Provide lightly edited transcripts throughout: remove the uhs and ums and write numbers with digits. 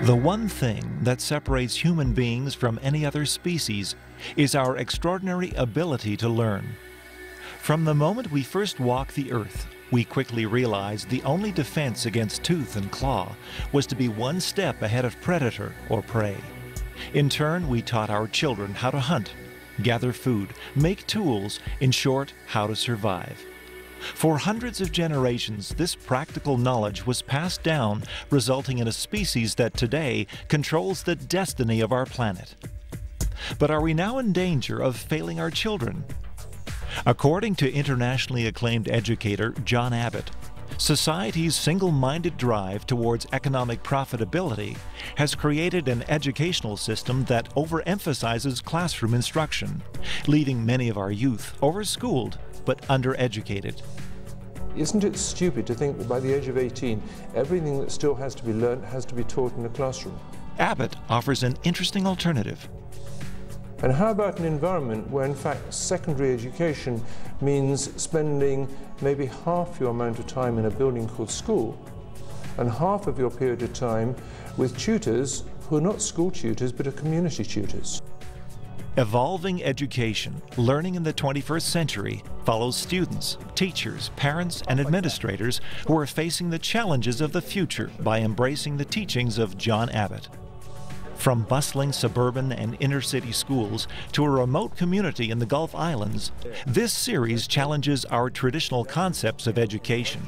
The one thing that separates human beings from any other species is our extraordinary ability to learn. From the moment we first walk the earth, we quickly realized the only defense against tooth and claw was to be one step ahead of predator or prey. In turn, we taught our children how to hunt, gather food, make tools, in short, how to survive. For hundreds of generations, this practical knowledge was passed down, resulting in a species that today controls the destiny of our planet. But are we now in danger of failing our children? According to internationally acclaimed educator John Abbott, society's single-minded drive towards economic profitability has created an educational system that overemphasizes classroom instruction, leaving many of our youth overschooled but undereducated. Isn't it stupid to think that by the age of 18, everything that still has to be learned has to be taught in the classroom? Abbott offers an interesting alternative. And how about an environment where, in fact, secondary education means spending maybe half your amount of time in a building called school and half of your period of time with tutors who are not school tutors but are community tutors? Evolving education, learning in the 21st century, follows students, teachers, parents, and administrators who are facing the challenges of the future by embracing the teachings of John Abbott. From bustling suburban and inner-city schools to a remote community in the Gulf Islands, this series challenges our traditional concepts of education.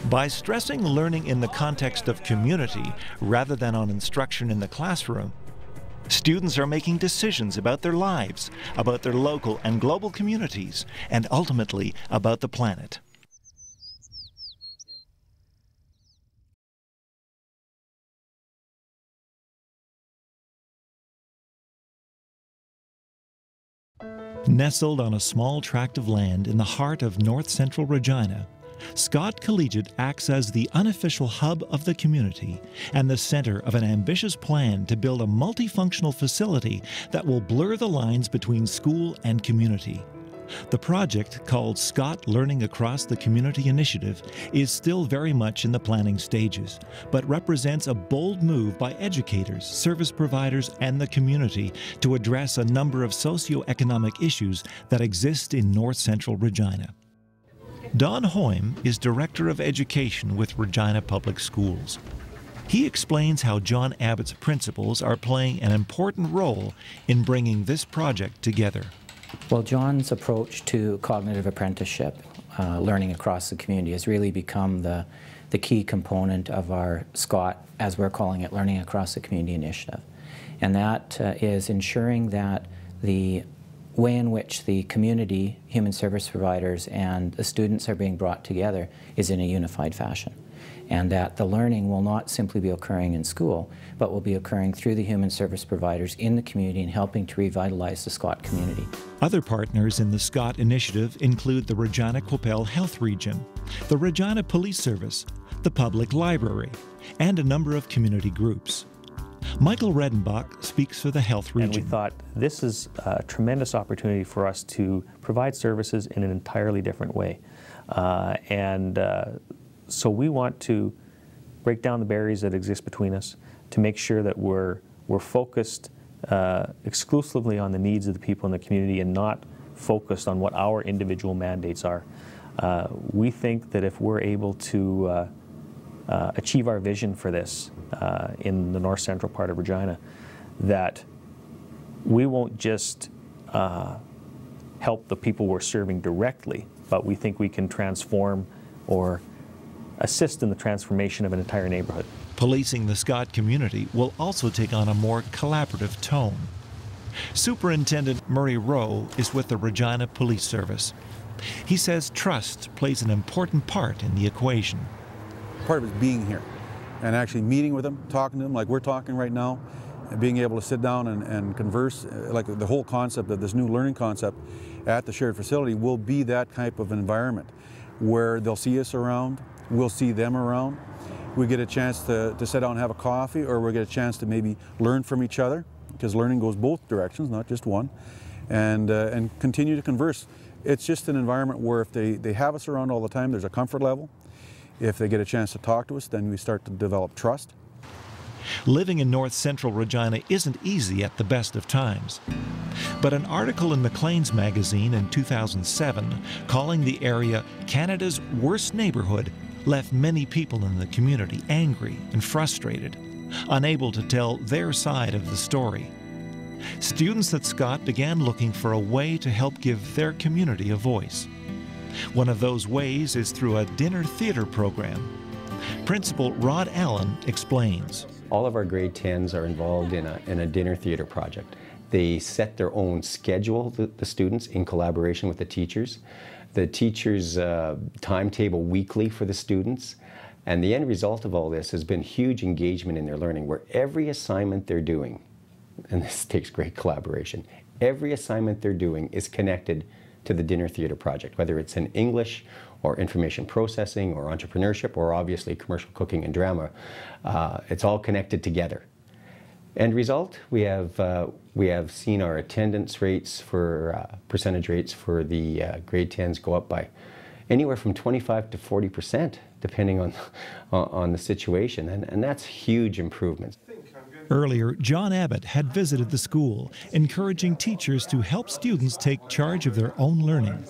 By stressing learning in the context of community rather than on instruction in the classroom, students are making decisions about their lives, about their local and global communities, and ultimately about the planet. Nestled on a small tract of land in the heart of north-central Regina, Scott Collegiate acts as the unofficial hub of the community and the center of an ambitious plan to build a multifunctional facility that will blur the lines between school and community. The project, called Scott Learning Across the Community Initiative, is still very much in the planning stages, but represents a bold move by educators, service providers, and the community to address a number of socioeconomic issues that exist in north-central Regina. Don Hoym is Director of Education with Regina Public Schools. He explains how John Abbott's principles are playing an important role in bringing this project together. Well, John's approach to cognitive apprenticeship, learning across the community, has really become the key component of our SCOT, as we're calling it, Learning Across the Community Initiative. And that is ensuring that the way in which the community, human service providers, and the students are being brought together is in a unified fashion. And that the learning will not simply be occurring in school, but will be occurring through the human service providers in the community and helping to revitalize the Scott community. Other partners in the Scott initiative include the Regina Qu'Appelle Health Region, the Regina Police Service, the Public Library, and a number of community groups. Michael Redenbach speaks for the Health Region. And we thought this is a tremendous opportunity for us to provide services in an entirely different way. So we want to break down the barriers that exist between us to make sure that we're focused exclusively on the needs of the people in the community and not focused on what our individual mandates are. We think that if we're able to achieve our vision for this in the north central part of Regina, that we won't just help the people we're serving directly, but we think we can transform or assist in the transformation of an entire neighborhood. Policing the Scott community will also take on a more collaborative tone. Superintendent Murray Rowe is with the Regina Police Service. He says trust plays an important part in the equation. Part of it is being here and actually meeting with them, talking to them like we're talking right now, and being able to sit down and converse. Like the whole concept of this new learning concept at the shared facility will be that type of environment where they'll see us around, we'll see them around. We get a chance to sit down and have a coffee, or we'll get a chance to maybe learn from each other, because learning goes both directions, not just one, and continue to converse. It's just an environment where if they have us around all the time, there's a comfort level. If they get a chance to talk to us, then we start to develop trust. Living in north central Regina isn't easy at the best of times. But an article in Maclean's magazine in 2007 calling the area Canada's worst neighborhood left many people in the community angry and frustrated, unable to tell their side of the story. Students at Scott began looking for a way to help give their community a voice. One of those ways is through a dinner theater program. Principal Rod Allen explains. All of our grade 10s are involved in a dinner theater project. They set their own schedule, the students, in collaboration with the teachers. The teachers' timetable weekly for the students. And the end result of all this has been huge engagement in their learning, where every assignment they're doing, and this takes great collaboration, every assignment they're doing is connected to the dinner theater project, whether it's in English or information processing or entrepreneurship or obviously commercial cooking and drama. It's all connected together. End result, we have seen our attendance rates for percentage rates for the grade 10s go up by anywhere from 25 to 40%, depending on the situation, and that's huge improvements. Earlier, John Abbott had visited the school, encouraging teachers to help students take charge of their own learning.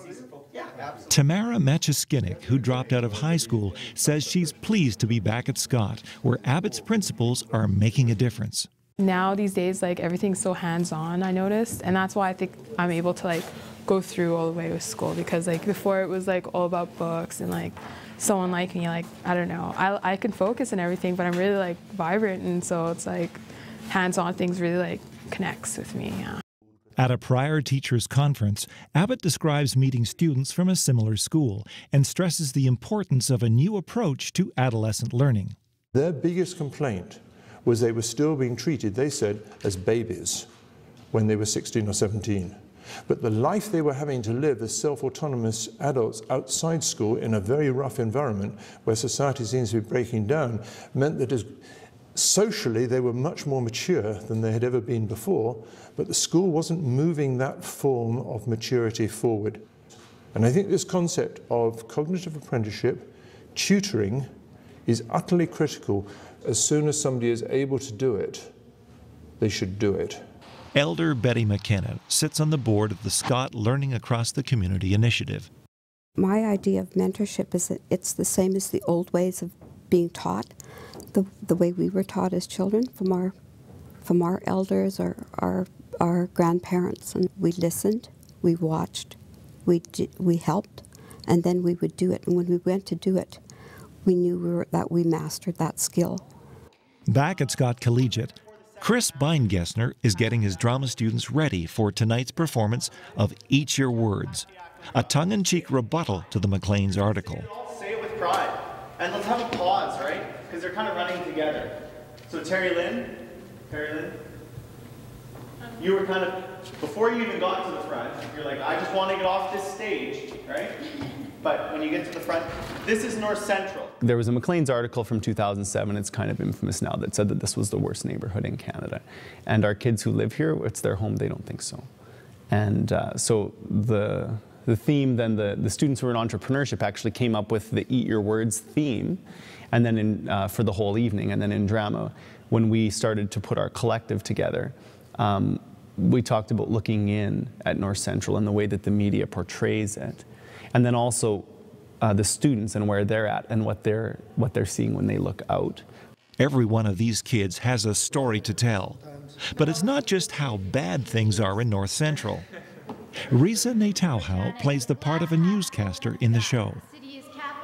Tamara Machiskinik, who dropped out of high school, says she's pleased to be back at Scott, where Abbott's principals are making a difference. Now these days, like, everything's so hands-on, I noticed, and that's why I think I'm able to like go through all the way with school, because like before it was like all about books and like someone like me, like, I don't know, I can focus and everything, but I'm really like vibrant, and so it's like hands-on things really like connects with me, yeah. At a prior teachers' conference, Abbott describes meeting students from a similar school and stresses the importance of a new approach to adolescent learning. Their biggest complaint was they were still being treated, they said, as babies when they were 16 or 17. But the life they were having to live as self-autonomous adults outside school in a very rough environment where society seems to be breaking down meant that socially they were much more mature than they had ever been before, but the school wasn't moving that form of maturity forward. And I think this concept of cognitive apprenticeship, tutoring, is utterly critical. As soon as somebody is able to do it, they should do it. Elder Betty McKenna sits on the board of the Scott Learning Across the Community initiative. My idea of mentorship is that it's the same as the old ways of being taught, the way we were taught as children from our elders or our grandparents. And we listened, we watched, we helped, and then we would do it. And when we went to do it, we knew that we mastered that skill. Back at Scott Collegiate, Chris Beingessner is getting his drama students ready for tonight's performance of Eat Your Words, a tongue-in-cheek rebuttal to the Maclean's article. Say it with pride, and let's have a pause, right? Because they're kind of running together. So Terry Lynn, you were kind of, before you even got to the front, you're like, I just want to get off this stage, right? But when you get to the front, this is North Central. There was a Maclean's article from 2007, it's kind of infamous now, that said that this was the worst neighborhood in Canada. And our kids who live here, it's their home, they don't think so. And so the theme, then the students who were in entrepreneurship actually came up with the Eat Your Words theme, and then for the whole evening. And then in drama, when we started to put our collective together, we talked about looking in at North Central and the way that the media portrays it. And then also the students and where they're at and what they're seeing when they look out. Every one of these kids has a story to tell. But it's not just how bad things are in North Central. Risa Natauhau plays the part of a newscaster in the show.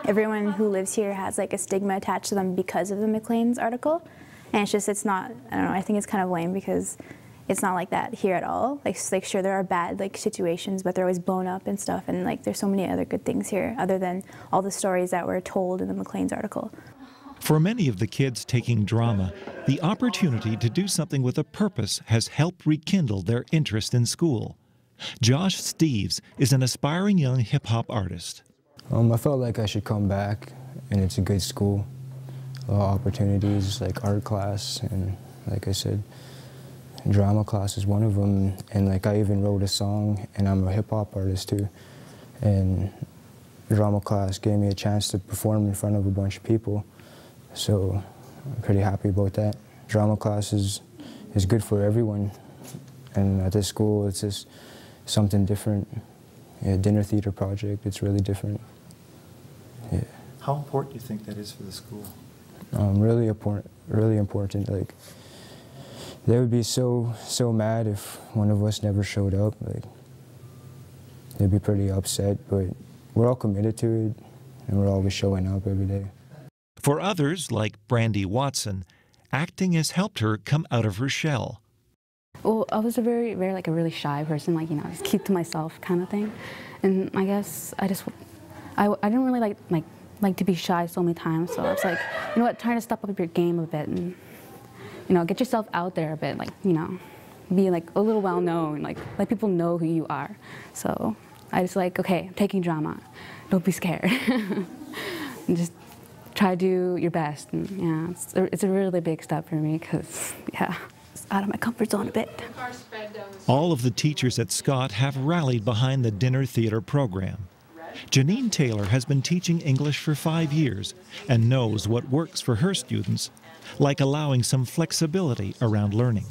Everyone who lives here has like a stigma attached to them because of the Maclean's article. And it's not, I don't know, I think it's kind of lame because it's not like that here at all. Like sure, there are bad situations, but they're always blown up and stuff. And like there's so many other good things here other than all the stories that were told in the Maclean's article. For many of the kids taking drama, the opportunity to do something with a purpose has helped rekindle their interest in school. Josh Steves is an aspiring young hip-hop artist. I felt like I should come back, and it's a good school. A lot of opportunities, like art class, and like I said, drama class is one of them. And like I even wrote a song, and I'm a hip-hop artist too. And drama class gave me a chance to perform in front of a bunch of people. So I'm pretty happy about that. drama class is good for everyone. And at this school, it's just something different. Yeah, dinner theater project, it's really different. Yeah. How important do you think that is for the school? Really important. Like, they would be so mad if one of us never showed up. Like, they'd be pretty upset, but we're all committed to it, and we're always showing up every day. For others, like Brandy Watson, acting has helped her come out of her shell. Well, I was a very like a really shy person, like, you know, just keep to myself kind of thing. And I guess I didn't really like to be shy so many times, so I was like, you know what, trying to step up your game a bit and, you know, get yourself out there a bit, like, you know, be like a little well known, like let people know who you are. So I just like, okay, I'm taking drama, don't be scared. And just try to do your best. And yeah, it's a really big step for me because, yeah, it's out of my comfort zone a bit. All of the teachers at Scott have rallied behind the dinner theater program. Janine Taylor has been teaching English for 5 years and knows what works for her students, like allowing some flexibility around learning.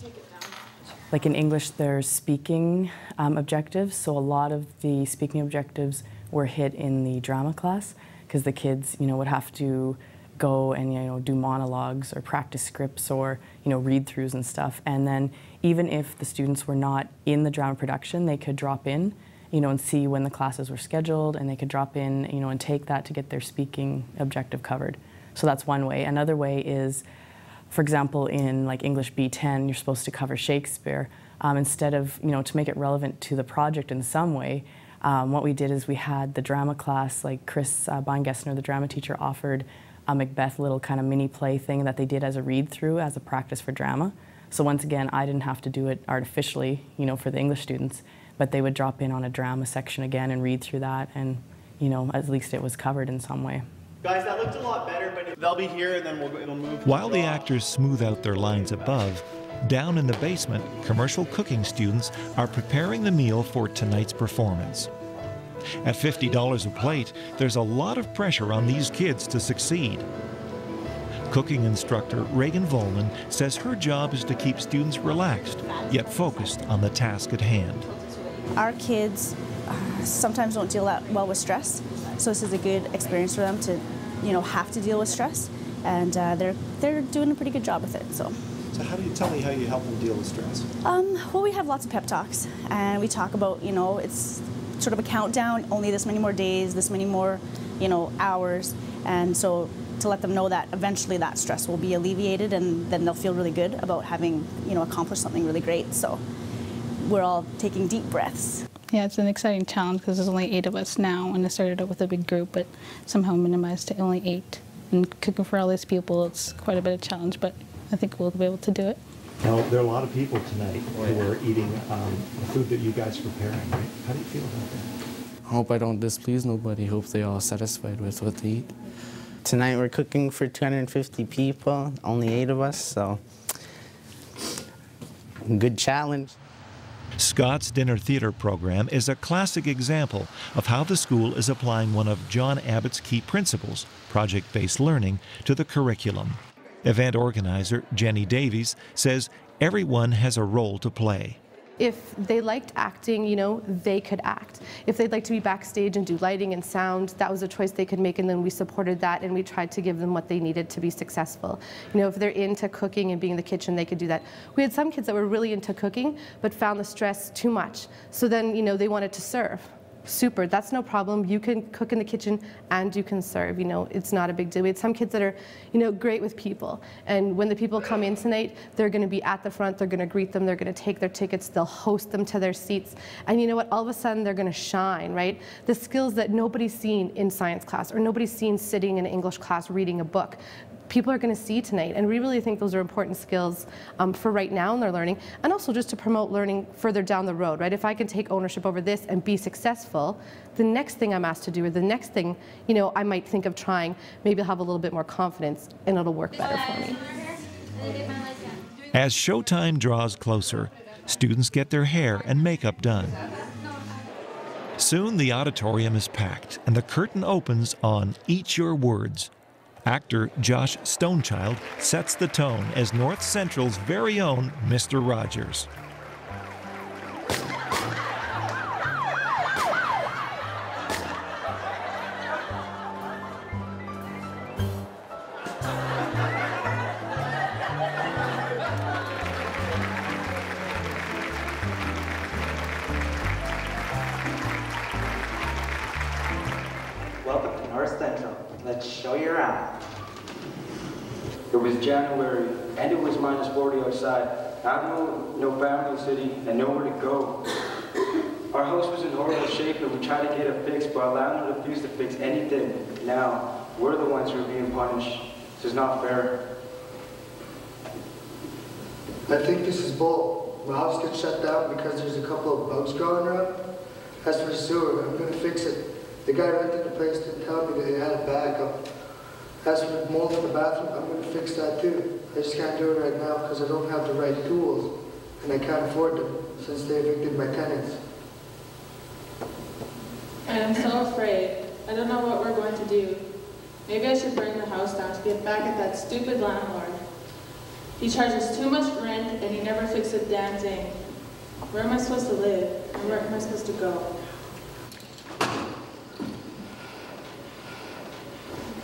Like in English, there's speaking objectives, so a lot of the speaking objectives were hit in the drama class because the kids, you know, would have to go and, you know, do monologues or practice scripts or, you know, read-throughs and stuff. And then even if the students were not in the drama production, they could drop in, you know, and see when the classes were scheduled, and they could drop in, you know, and take that to get their speaking objective covered. So that's one way. Another way is, for example, in like English B10, you're supposed to cover Shakespeare. Instead of, you know, to make it relevant to the project in some way, what we did is we had the drama class, like Chris Beingessner, the drama teacher, offered a Macbeth little kind of mini play thing that they did as a read-through, as a practice for drama. So once again, I didn't have to do it artificially, you know, for the English students, but they would drop in on a drama section again and read through that, and, you know, at least it was covered in some way. Guys, that looked a lot better, but they'll be here and then it'll move. While the actors smooth out their lines above, down in the basement, commercial cooking students are preparing the meal for tonight's performance. At $50 a plate, there's a lot of pressure on these kids to succeed. Cooking instructor Reagan Volman says her job is to keep students relaxed, yet focused on the task at hand. Our kids sometimes don't deal that well with stress, so this is a good experience for them to, you know, have to deal with stress, and they're doing a pretty good job with it. So how do you tell me how you help them deal with stress? Well, we have lots of pep talks, and we talk about, you know, it's sort of a countdown, only this many more days, this many more, you know, hours, and so to let them know that eventually that stress will be alleviated, and then they'll feel really good about having, you know, accomplished something really great. So we're all taking deep breaths. Yeah, it's an exciting challenge because there's only 8 of us now, and it started out with a big group, but somehow minimized to only 8. And cooking for all these people, it's quite a bit of challenge, but I think we'll be able to do it. Now, there are a lot of people tonight who are eating the food that you guys are preparing, right? How do you feel about that? I hope I don't displease nobody. Hope they're all satisfied with what they eat. Tonight we're cooking for 250 people, only 8 of us, so good challenge. Scott's Dinner Theater program is a classic example of how the school is applying one of John Abbott's key principles, project-based learning, to the curriculum. Event organizer Jenny Davies says everyone has a role to play. If they liked acting, you know, they could act. If they'd like to be backstage and do lighting and sound, that was a choice they could make, and then we supported that and we tried to give them what they needed to be successful. You know, if they're into cooking and being in the kitchen, they could do that. We had some kids that were really into cooking but found the stress too much. So then, you know, they wanted to serve. Super, that's no problem. You can cook in the kitchen and you can serve, you know, it's not a big deal. We had some kids that are, you know, great with people. And when the people come in tonight, they're gonna be at the front, they're gonna greet them, they're gonna take their tickets, they'll host them to their seats. And you know what, all of a sudden they're gonna shine, right? The skills that nobody's seen in science class or nobody's seen sitting in an English class reading a book. People are going to see tonight, and we really think those are important skills for right now in their learning, and also just to promote learning further down the road, right? If I can take ownership over this and be successful, the next thing I'm asked to do, or the next thing, you know, I might think of trying, maybe I'll have a little bit more confidence, and it'll work better for me. As showtime draws closer, students get their hair and makeup done. Soon the auditorium is packed, and the curtain opens on Eat Your Words. Actor Josh Stonechild sets the tone as North Central's very own Mr. Rogers. Welcome to North Central. Let's show you around. It was January, and it was -40 outside. I have no family in the city and nowhere to go. Our house was in horrible shape and we tried to get it fixed, but our landlord refused to fix anything. Now, we're the ones who are being punished. This is not fair. I think this is bull. My house gets shut down because there's a couple of bugs growing around. As for the sewer, I'm gonna fix it. The guy renting the place didn't tell me that he had a backup. As for the mold in the bathroom, I'm going to fix that too. I just can't do it right now because I don't have the right tools, and I can't afford them since they evicted my tenants. I am so afraid. I don't know what we're going to do. Maybe I should burn the house down to get back at that stupid landlord. He charges too much rent and he never fixed a damn thing. Where am I supposed to live, and where am I supposed to go?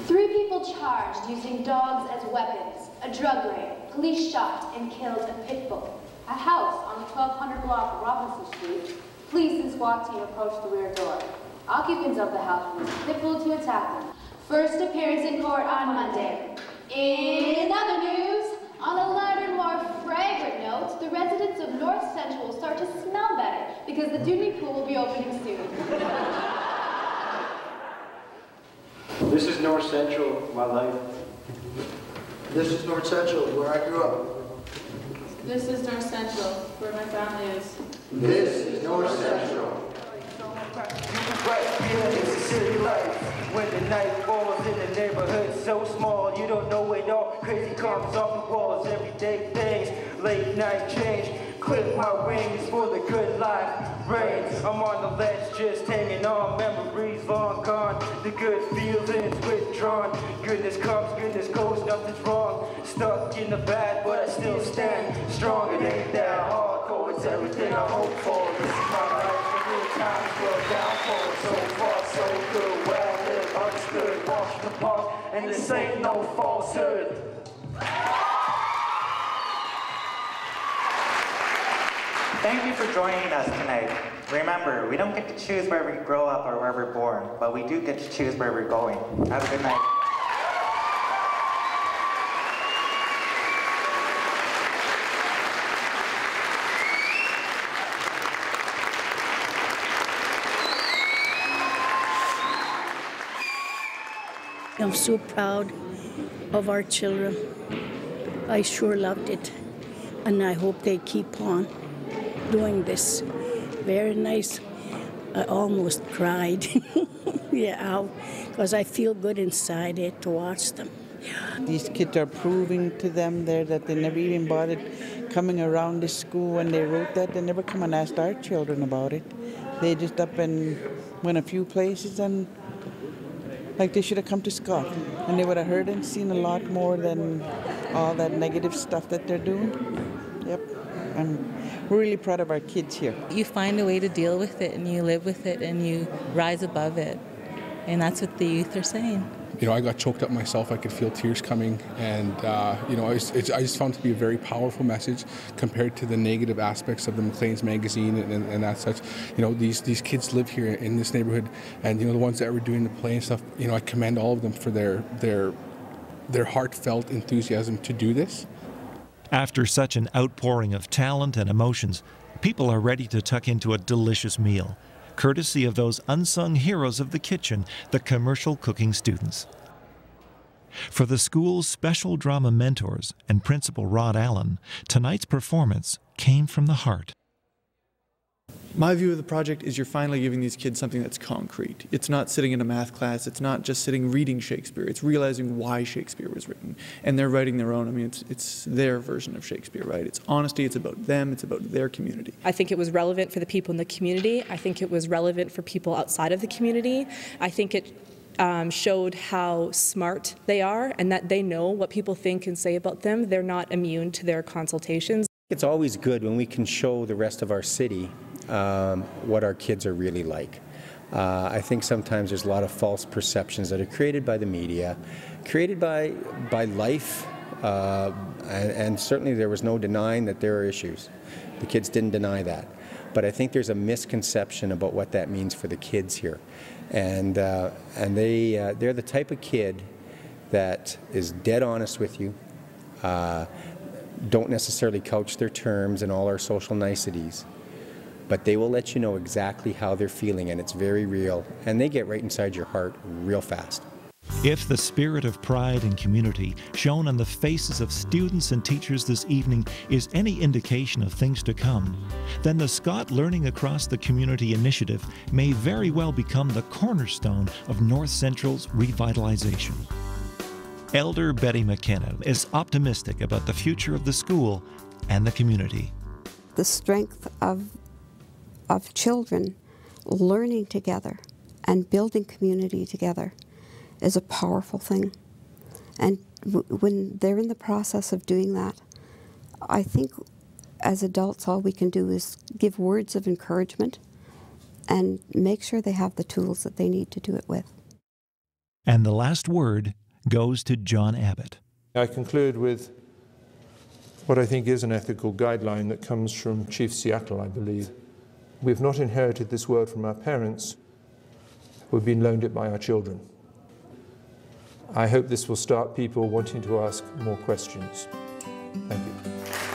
3 people charged using dogs as weapons, a drug raid, police shot and killed a pit bull, a house on the 1200 block of Robinson Street. Police and SWAT team approached the rear door. Occupants of the house used a pit bull to attack them. First appearance in court on Monday. In other news, on a lighter, more fragrant note, the residents of North Central will start to smell better because the Dooney Pool will be opening soon. This is North Central, my life. This is North Central, where I grew up. This is North Central, where my family is. This is North Central. Right here is the city life. When the night falls in the neighborhood so small, you don't know it all. Crazy comes off the walls, everyday things, late night change. Clip my wings for the good life reigns. I'm on the ledge just hanging on, memories long gone. The good feelings withdrawn. Goodness comes, goodness goes, nothing's wrong. Stuck in the bad, but I still stand strong. It ain't that hardcore, it's everything I hope for. This is my life, the good times will downfall. So far, so good, well lived, understood, washed apart, and this ain't no falsehood. Thank you for joining us tonight. Remember, we don't get to choose where we grow up or where we're born, but we do get to choose where we're going. Have a good night. I'm so proud of our children. I sure loved it, and I hope they keep on doing this. Very nice. I almost cried. Yeah, because I feel good inside it to watch them. These kids are proving to them there that they never even bothered coming around this school when they wrote that. They never come and asked our children about it. They just up and went a few places, and like they should have come to Scott, and they would have heard and seen a lot more than all that negative stuff that they're doing. Yep. We're really proud of our kids here. You find a way to deal with it, and you live with it, and you rise above it. And that's what the youth are saying. You know, I got choked up myself. I could feel tears coming. And, you know, I just found it to be a very powerful message compared to the negative aspects of the Maclean's magazine and that such. You know, these kids live here in this neighborhood. And, you know, the ones that were doing the play and stuff, you know, I commend all of them for their heartfelt enthusiasm to do this. After such an outpouring of talent and emotions, people are ready to tuck into a delicious meal, courtesy of those unsung heroes of the kitchen, the commercial cooking students. For the school's special drama mentors and Principal Rod Allen, tonight's performance came from the heart. My view of the project is you're finally giving these kids something that's concrete. It's not sitting in a math class. It's not just sitting reading Shakespeare. It's realizing why Shakespeare was written. And they're writing their own. I mean, it's their version of Shakespeare, right? It's honesty. It's about them. It's about their community. I think it was relevant for the people in the community. I think it was relevant for people outside of the community. I think it showed how smart they are and that they know what people think and say about them. They're not immune to their consultations. It's always good when we can show the rest of our city what our kids are really like. I think sometimes there's a lot of false perceptions that are created by the media, created by life, and certainly there was no denying that there are issues. The kids didn't deny that. But I think there's a misconception about what that means for the kids here. And they're the type of kid that is dead honest with you, don't necessarily couch their terms and all our social niceties, but they will let you know exactly how they're feeling, and it's very real, and they get right inside your heart real fast. If the spirit of pride and community shown on the faces of students and teachers this evening is any indication of things to come, then the Scott Learning Across the Community initiative may very well become the cornerstone of North Central's revitalization. Elder Betty McKenna is optimistic about the future of the school and the community. The strength of children learning together and building community together is a powerful thing. And when they're in the process of doing that, I think as adults all we can do is give words of encouragement and make sure they have the tools that they need to do it with. And the last word goes to John Abbott. I conclude with what I think is an ethical guideline that comes from Chief Seattle, I believe. We've not inherited this world from our parents, we've been loaned it by our children. I hope this will start people wanting to ask more questions. Thank you.